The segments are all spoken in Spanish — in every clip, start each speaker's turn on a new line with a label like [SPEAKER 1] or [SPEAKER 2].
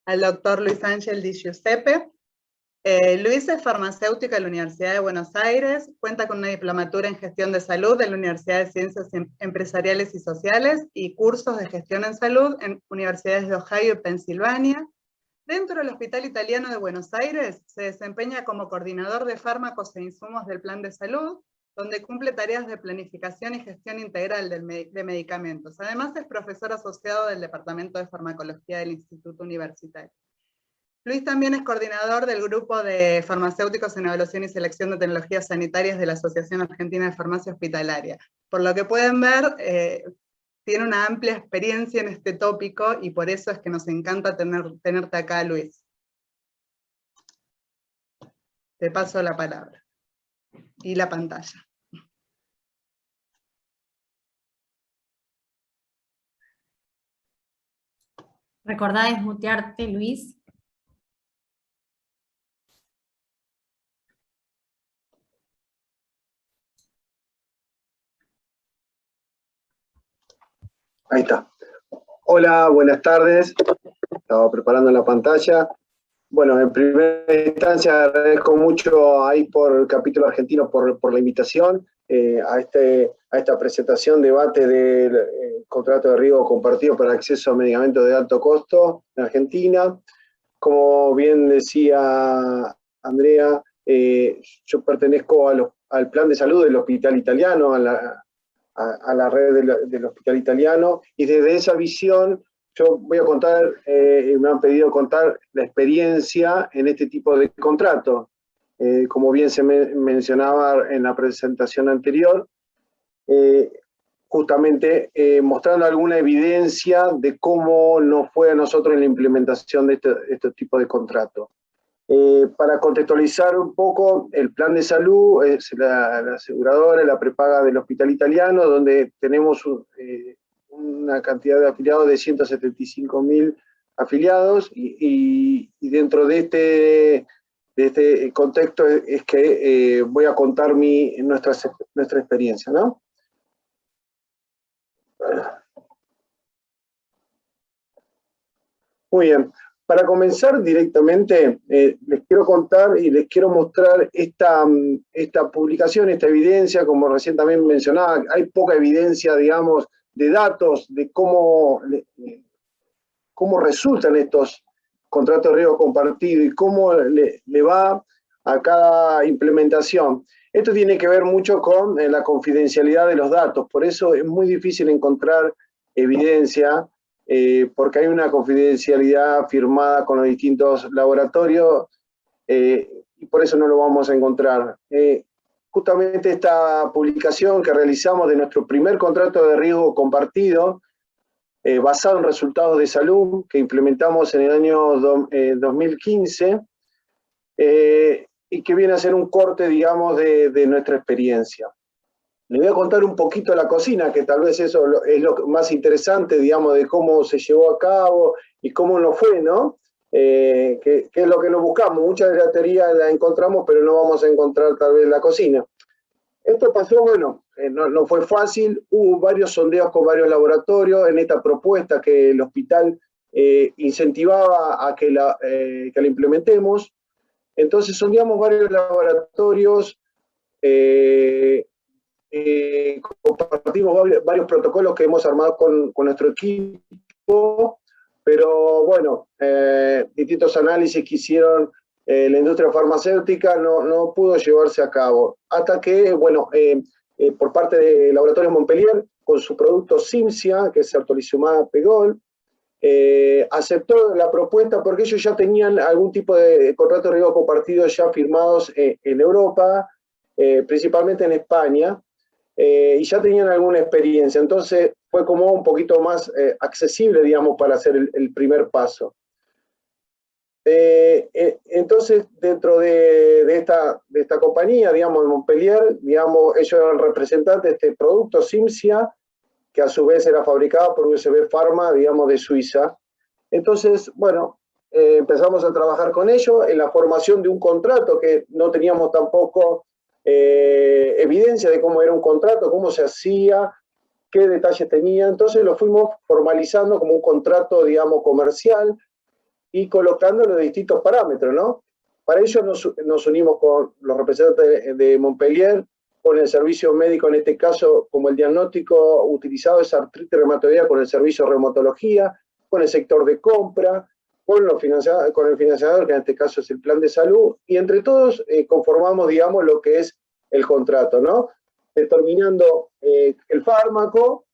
[SPEAKER 1] al doctor Luis Ángel Di Giuseppe. Luis es farmacéutico de la Universidad de Buenos Aires, cuenta con una diplomatura en gestión de salud de la Universidad de Ciencias Empresariales y Sociales y cursos de gestión en salud en universidades de Ohio y Pensilvania. Dentro del Hospital Italiano de Buenos Aires se desempeña como coordinador de fármacos e insumos del Plan de Salud, donde cumple tareas de planificación y gestión integral de medicamentos. Además es profesor asociado del Departamento de Farmacología del Instituto Universitario. Luis también es coordinador del Grupo de Farmacéuticos en Evaluación y Selección de Tecnologías Sanitarias de la Asociación Argentina de Farmacia Hospitalaria. Por lo que pueden ver, tiene una amplia experiencia en este tópico y por eso es que nos encanta tenerte acá, Luis. Te paso la palabra y la pantalla.
[SPEAKER 2] Recordá desmutearte, Luis.
[SPEAKER 3] Ahí está. Hola, buenas tardes. Estaba preparando la pantalla. Bueno, en primera instancia agradezco mucho ahí por el capítulo argentino por la invitación a esta presentación, debate del contrato de riesgo compartido para acceso a medicamentos de alto costo en Argentina. Como bien decía Andrea, yo pertenezco al plan de salud del Hospital Italiano, a la red del Hospital Italiano, y desde esa visión yo voy a contar, me han pedido contar la experiencia en este tipo de contrato. Como bien se mencionaba en la presentación anterior, justamente mostrando alguna evidencia de cómo nos fue a nosotros en la implementación de este tipo de contrato. Para contextualizar un poco, el plan de salud es la aseguradora, la prepaga del Hospital Italiano, donde tenemos una cantidad de afiliados de 175.000 afiliados, y dentro de este contexto es que voy a contar nuestra experiencia, ¿no? Muy bien. Para comenzar directamente, les quiero contar y les quiero mostrar esta publicación, esta evidencia, como recién también mencionaba. Hay poca evidencia, digamos, de datos de cómo resultan estos contratos de riesgo compartido y cómo le va a cada implementación. Esto tiene que ver mucho con la confidencialidad de los datos, por eso es muy difícil encontrar evidencia, porque hay una confidencialidad firmada con los distintos laboratorios, y por eso no lo vamos a encontrar. Justamente esta publicación que realizamos de nuestro primer contrato de riesgo compartido, basado en resultados de salud que implementamos en el año 2015, y que viene a ser un corte, digamos, de nuestra experiencia. Les voy a contar un poquito la cocina, que tal vez eso es lo más interesante, digamos, de cómo se llevó a cabo y cómo nos fue, ¿no? Que es lo que nos buscamos. Mucha de la teoría la encontramos, pero no vamos a encontrar tal vez la cocina. Esto pasó, bueno, no fue fácil, hubo varios sondeos con varios laboratorios en esta propuesta que el hospital incentivaba a que la implementemos. Entonces sondeamos varios laboratorios, compartimos varios protocolos que hemos armado con nuestro equipo, pero bueno, distintos análisis que hicieron la industria farmacéutica no pudo llevarse a cabo, hasta que, bueno, por parte de Laboratorios Montpellier, con su producto Cimzia, que es Certolizumab Pegol, aceptó la propuesta porque ellos ya tenían algún tipo de contrato de riesgo compartido ya firmados en Europa, principalmente en España, y ya tenían alguna experiencia, entonces fue como un poquito más accesible, digamos, para hacer el primer paso. Entonces, dentro de esta compañía, digamos, de Montpellier, digamos, ellos eran representantes de este producto, Cimzia, que a su vez era fabricado por USB Pharma, digamos, de Suiza. Entonces, bueno, empezamos a trabajar con ellos en la formación de un contrato que no teníamos tampoco evidencia de cómo era un contrato, cómo se hacía, qué detalles tenía. Entonces lo fuimos formalizando como un contrato, digamos, comercial, y colocando los distintos parámetros, ¿no? Para ello nos unimos con los representantes de Montpellier, con el servicio médico, en este caso, como el diagnóstico utilizado es artritis reumatoidea, con el servicio de reumatología, con el sector de compra, con el financiador, que en este caso es el plan de salud, y entre todos conformamos, digamos, lo que es el contrato, ¿no? Determinando el fármaco,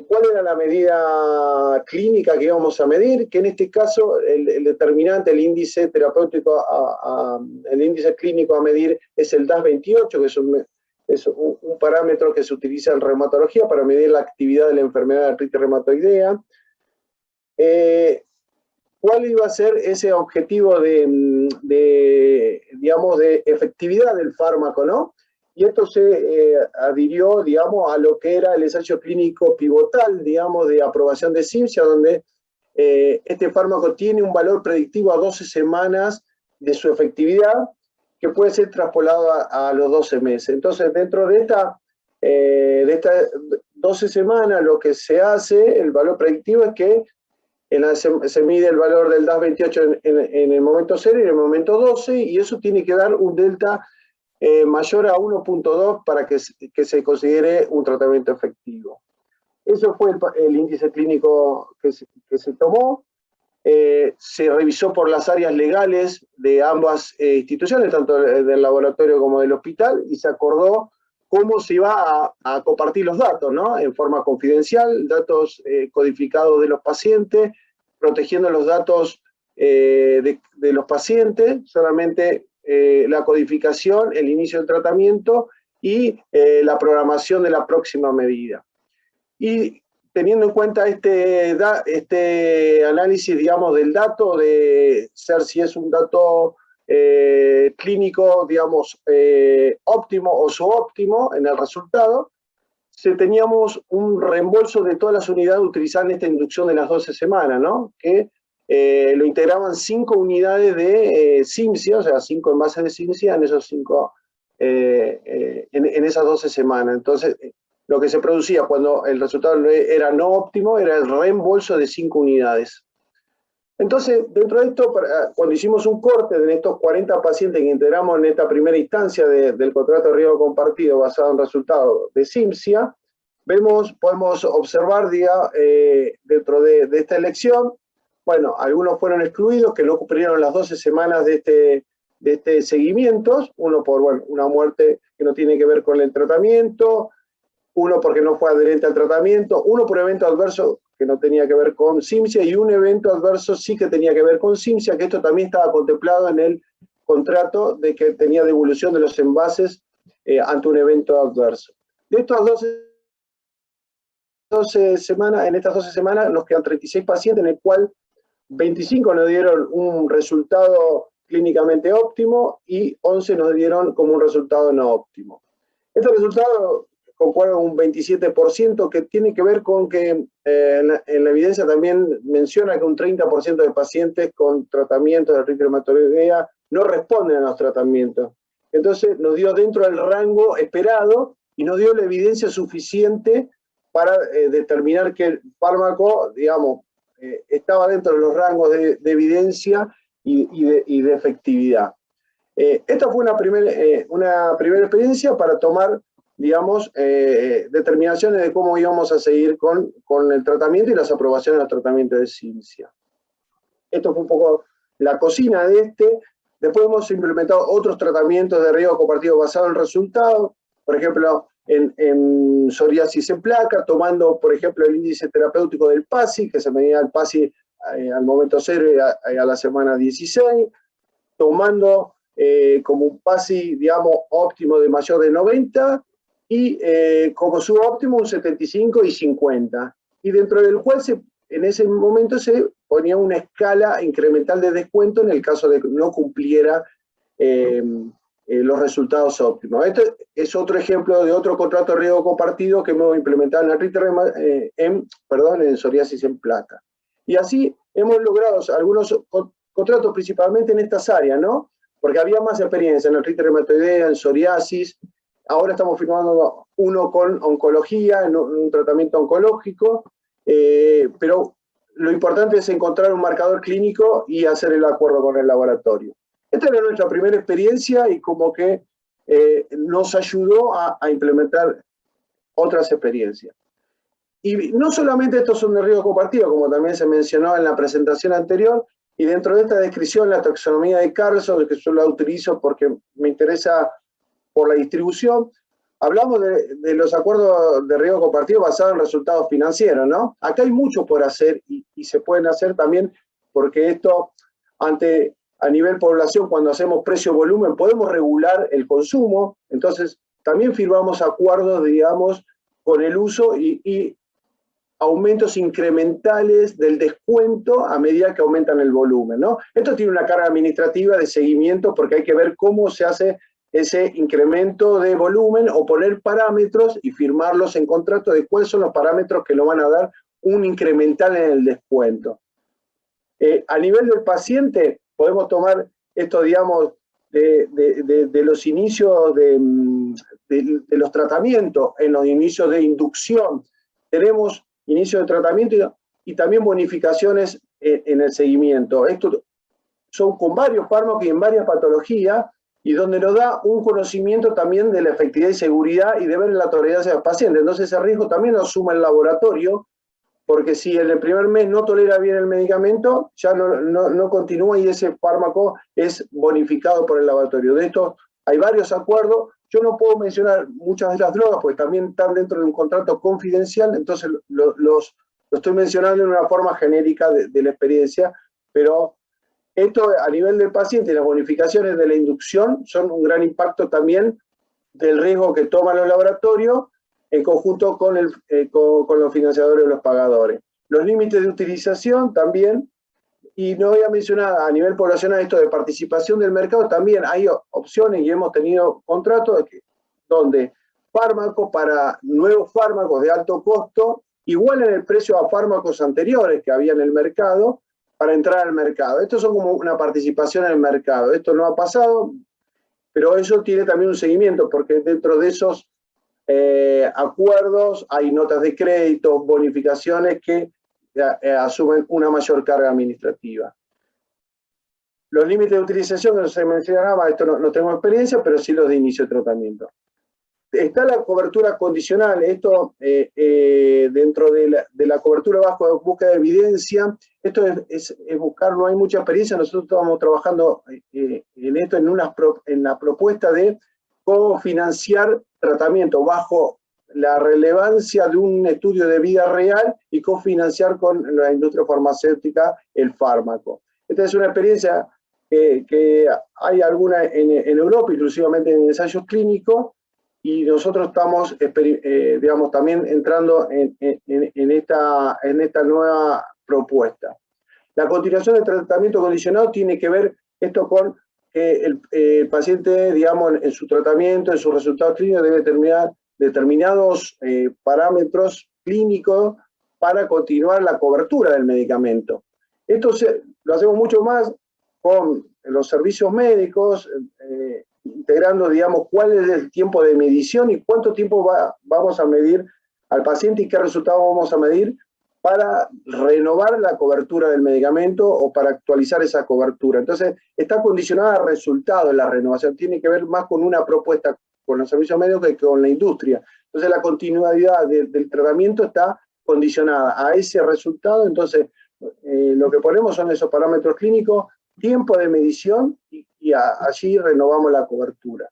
[SPEAKER 3] cuál era la medida clínica que íbamos a medir, que en este caso el determinante, el índice terapéutico, el índice clínico a medir es el DAS28, que es un parámetro que se utiliza en reumatología para medir la actividad de la enfermedad de artritis reumatoidea. ¿Cuál iba a ser ese objetivo digamos, de efectividad del fármaco, ¿no? Y esto se adhirió, digamos, a lo que era el ensayo clínico pivotal, digamos, de aprobación de Cimzia, donde este fármaco tiene un valor predictivo a 12 semanas de su efectividad, que puede ser traspolado a los 12 meses. Entonces, dentro de estas 12 semanas, lo que se hace, el valor predictivo es que se mide el valor del DAS28 en el momento 0 y en el momento 12, y eso tiene que dar un delta mayor a 1.2 para que se considere un tratamiento efectivo. Eso fue el índice clínico que se tomó. Se revisó por las áreas legales de ambas instituciones, tanto del laboratorio como del hospital, y se acordó cómo se iba a compartir los datos, ¿no? En forma confidencial, datos codificados de los pacientes, protegiendo los datos de los pacientes, solamente la codificación, el inicio del tratamiento y la programación de la próxima medida. Y teniendo en cuenta este análisis, digamos, del dato, de ser si es un dato clínico, digamos, óptimo o subóptimo en el resultado, teníamos un reembolso de todas las unidades utilizadas en esta inducción de las 12 semanas, ¿no? Que lo integraban 5 unidades de Cimzia, o sea, 5 envases de Cimzia en esas 12 semanas. Entonces, lo que se producía cuando el resultado era no óptimo era el reembolso de 5 unidades. Entonces, dentro de esto, cuando hicimos un corte de estos 40 pacientes que integramos en esta primera instancia del contrato de riesgo compartido basado en resultados de Cimzia, podemos observar, dentro de esta elección, bueno, algunos fueron excluidos que no cumplieron las 12 semanas de este seguimiento, uno por una muerte que no tiene que ver con el tratamiento, uno porque no fue adherente al tratamiento, uno por evento adverso que no tenía que ver con Cimzia, y un evento adverso sí que tenía que ver con Cimzia, que esto también estaba contemplado en el contrato de que tenía devolución de los envases ante un evento adverso. De estas 12 semanas, en estas 12 semanas nos quedan 36 pacientes, en el cual 25 nos dieron un resultado clínicamente óptimo y 11 nos dieron como un resultado no óptimo. Este resultado concuerda un 27%, que tiene que ver con que en la evidencia también menciona que un 30% de pacientes con tratamientos de artritis reumatoidea no responden a los tratamientos. Entonces nos dio dentro del rango esperado y nos dio la evidencia suficiente para determinar que el fármaco, digamos, estaba dentro de los rangos de evidencia y de efectividad. Esta fue una primera experiencia para tomar, digamos, determinaciones de cómo íbamos a seguir con el tratamiento y las aprobaciones del tratamiento de Cimzia. Esto fue un poco la cocina de este. Después hemos implementado otros tratamientos de riesgo compartido basado en resultados, por ejemplo, en psoriasis en placa, tomando, por ejemplo, el índice terapéutico del PASI, que se medía el PASI al momento 0 y a la semana 16, tomando como un PASI, digamos, óptimo de mayor de 90, y como subóptimo un 75 y 50. Y dentro del cual en ese momento se ponía una escala incremental de descuento en el caso de que no cumpliera los resultados óptimos. Este es otro ejemplo de otro contrato de riesgo compartido que hemos implementado en psoriasis en placa. Y así hemos logrado algunos contratos principalmente en estas áreas, ¿no? Porque había más experiencia en artritis reumatoidea, en psoriasis. Ahora estamos firmando uno con oncología, en un tratamiento oncológico, pero lo importante es encontrar un marcador clínico y hacer el acuerdo con el laboratorio. Esta era nuestra primera experiencia y como que nos ayudó a implementar otras experiencias. Y no solamente estos son de riesgo compartido, como también se mencionó en la presentación anterior, y dentro de esta descripción, la taxonomía de Carlson, que yo la utilizo porque me interesa por la distribución, hablamos de los acuerdos de riesgo compartido basados en resultados financieros, ¿no? Acá hay mucho por hacer y se pueden hacer también porque esto, a nivel población, cuando hacemos precio-volumen, podemos regular el consumo, entonces también firmamos acuerdos, digamos, con el uso y aumentos incrementales del descuento a medida que aumentan el volumen, ¿no? Esto tiene una carga administrativa de seguimiento porque hay que ver cómo se hace ese incremento de volumen o poner parámetros y firmarlos en contrato de cuáles son los parámetros que nos van a dar un incremental en el descuento. A nivel del paciente, podemos tomar esto, digamos, de los inicios de los tratamientos, en los inicios de inducción. Tenemos inicio de tratamiento y también bonificaciones en el seguimiento. Estos son con varios fármacos y en varias patologías, y donde nos da un conocimiento también de la efectividad y seguridad y de ver la tolerancia del paciente. Entonces ese riesgo también lo asume el laboratorio, porque si en el primer mes no tolera bien el medicamento, ya no continúa y ese fármaco es bonificado por el laboratorio. De esto hay varios acuerdos. Yo no puedo mencionar muchas de las drogas, porque también están dentro de un contrato confidencial, entonces lo estoy mencionando en una forma genérica de la experiencia, pero esto a nivel del paciente y las bonificaciones de la inducción son un gran impacto también del riesgo que toman los laboratorios en conjunto con los financiadores y los pagadores. Los límites de utilización también, y no voy a mencionar a nivel poblacional esto de participación del mercado, también hay opciones y hemos tenido contratos donde fármacos para nuevos fármacos de alto costo igualan el precio a fármacos anteriores que había en el mercado para entrar al mercado. Esto son como una participación en el mercado. Esto no ha pasado, pero eso tiene también un seguimiento, porque dentro de esos acuerdos hay notas de crédito, bonificaciones que asumen una mayor carga administrativa. Los límites de utilización, no se mencionaba, esto no tengo experiencia, pero sí los de inicio de tratamiento. Está la cobertura condicional, esto dentro de la cobertura bajo búsqueda de evidencia, esto es buscar, no hay mucha experiencia, nosotros estamos trabajando en esto, en la propuesta de cómo financiar tratamiento bajo la relevancia de un estudio de vida real y cofinanciar con la industria farmacéutica el fármaco. Esta es una experiencia que hay alguna en Europa, inclusivamente en ensayos clínicos, y nosotros estamos, digamos, también entrando en esta nueva propuesta. La continuación del tratamiento condicionado tiene que ver esto con que el paciente, digamos, en su tratamiento, en sus resultados clínicos, debe terminar determinados parámetros clínicos para continuar la cobertura del medicamento. Esto lo hacemos mucho más con los servicios médicos, integrando, digamos, cuál es el tiempo de medición y cuánto tiempo vamos a medir al paciente y qué resultados vamos a medir para renovar la cobertura del medicamento o para actualizar esa cobertura. Entonces, está condicionada al resultado de la renovación, tiene que ver más con una propuesta con los servicios médicos que con la industria. Entonces, la continuidad del tratamiento está condicionada a ese resultado. Entonces, lo que ponemos son esos parámetros clínicos, tiempo de medición y allí renovamos la cobertura.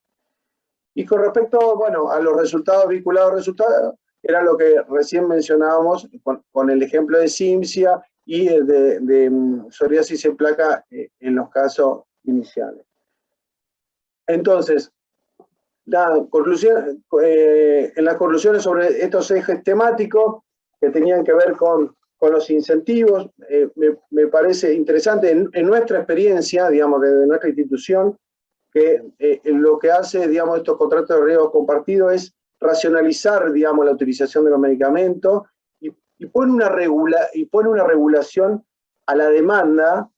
[SPEAKER 3] Y con respecto, bueno, a los resultados vinculados a resultados, era lo que recién mencionábamos con el ejemplo de Cimzia y de psoriasis en placa en los casos iniciales. Entonces, en las conclusiones sobre estos ejes temáticos que tenían que ver con los incentivos, me parece interesante en nuestra experiencia, digamos, desde nuestra institución, que lo que hace, digamos, estos contratos de riesgo compartido es racionalizar, digamos, la utilización de los medicamentos y pone una regulación a la demanda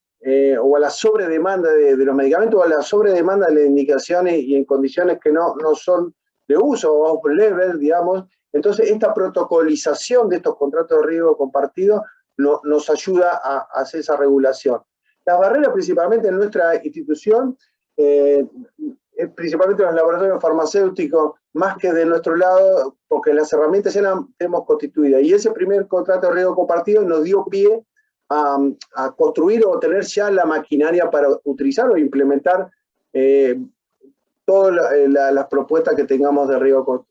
[SPEAKER 3] o a la sobredemanda de los medicamentos o a la sobredemanda de las indicaciones y en condiciones que no son de uso off-level, digamos. Entonces, esta protocolización de estos contratos de riesgo compartido nos ayuda a hacer esa regulación. Las barreras principalmente en nuestra institución, principalmente en los laboratorios farmacéuticos, más que de nuestro lado, porque las herramientas ya las tenemos constituidas. Y ese primer contrato de riesgo compartido nos dio pie a construir o tener ya la maquinaria para utilizar o implementar todas las propuestas que tengamos de riesgo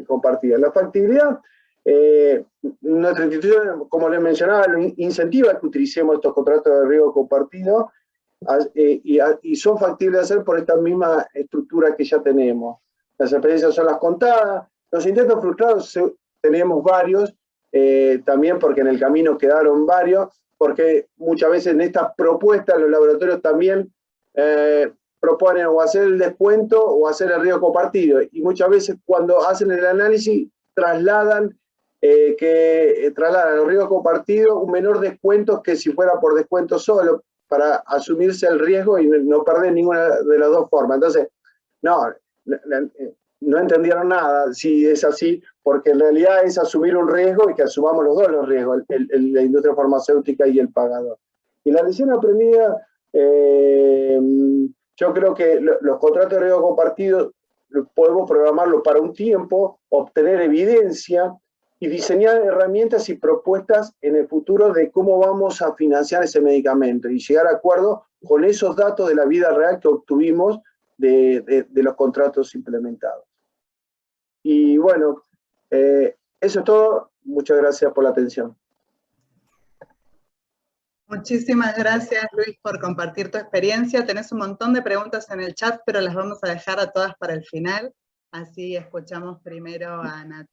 [SPEAKER 3] compartido. La factibilidad, nuestra institución, como les mencionaba, incentiva que utilicemos estos contratos de riesgo compartido y son factibles de hacer por esta misma estructura que ya tenemos. Las experiencias son las contadas, los intentos frustrados tenemos varios, también porque en el camino quedaron varios, porque muchas veces en estas propuestas los laboratorios también proponen o hacer el descuento o hacer el riesgo compartido, y muchas veces cuando hacen el análisis trasladan los riesgos compartidos un menor descuento que si fuera por descuento solo, para asumirse el riesgo y no perder ninguna de las dos formas. Entonces, no entendieron nada si es así, porque en realidad es asumir un riesgo y que asumamos los dos los riesgos, la industria farmacéutica y el pagador. Y la lección aprendida, yo creo que los contratos de riesgo compartido podemos programarlos para un tiempo, obtener evidencia y diseñar herramientas y propuestas en el futuro de cómo vamos a financiar ese medicamento y llegar a acuerdo con esos datos de la vida real que obtuvimos de los contratos implementados. Y bueno, eso es todo. Muchas gracias por la atención.
[SPEAKER 1] Muchísimas gracias, Luis, por compartir tu experiencia. Tenés un montón de preguntas en el chat, pero las vamos a dejar a todas para el final. Así escuchamos primero a Natalia.